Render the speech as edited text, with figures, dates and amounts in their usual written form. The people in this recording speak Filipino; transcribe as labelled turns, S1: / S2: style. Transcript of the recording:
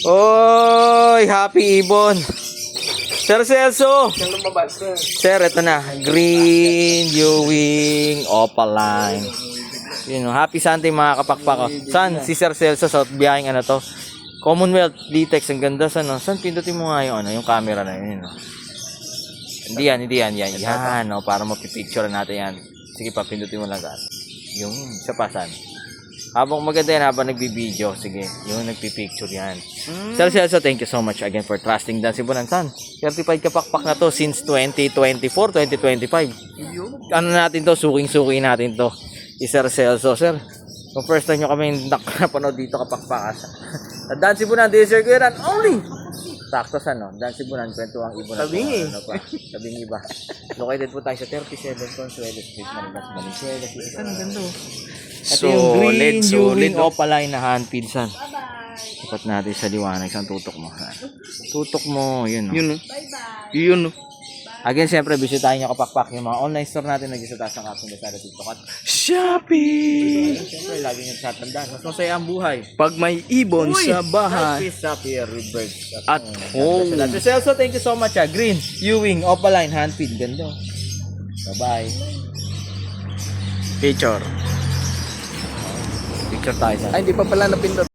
S1: Oy, happy ibon. Sir Celso. Sir, ito na. Green, Ewing, Opaline. Yun, happy Sunday mga kapakpak ko. San? Si Sir Celso sa biyaheng ano to? Commonwealth Dtex. Ang ganda sa no. San? Pindutin mo nga yung ano, yung camera na yun. Hindi yan. Yan, no, para mapipicture natin yan. Sige pa, pindutin mo lang gan. Yung isa pa, San? Habang maganda yan, habang nagbibideo. Sige, yung nagpipicture yan. Sir Celso, thank you so much again for trusting Dan Sibunan. San? Certified kapakpak na to since 2024, 2025. Ano natin to? Suking-suki natin to. Sir Celso, sir. Kung first time nyo kami napanood dito kapakpakas. Dan Sibunan, this is your good and only. Sakto sa no? Dan Sibunan, kwentuhang ibon na
S2: Sabing
S1: ano pa? Sabing iba. Located po tayo sa 37 Consuelo Street, Manibas, Valenzuela. Ang ganda. Ito yung green, Ewing, Opaline na handpid, San. Tapat natin sa liwanag. Saan tutok mo? Tutok mo, yun no?
S2: Yun, no? Yun, no?
S1: Again, siyempre, bisitahin nyo kapakpak yung mga online store natin. Nag-isa taas ng Kapsong Lazada, TikTok at
S2: Shopee!
S1: siyempre, lagi nyo sa tandaan. Mas masaya ang buhay.
S2: Pag may ibon sa bahay.
S1: Peace up here, Rebird.
S2: At home.
S1: Sir Celso, thank you so much. Green, Ewing, Opaline, handpid. Ganda. Bye-bye.
S2: Picture.
S1: Picture tayo sa.
S2: Ay, hindi pa pala napindot.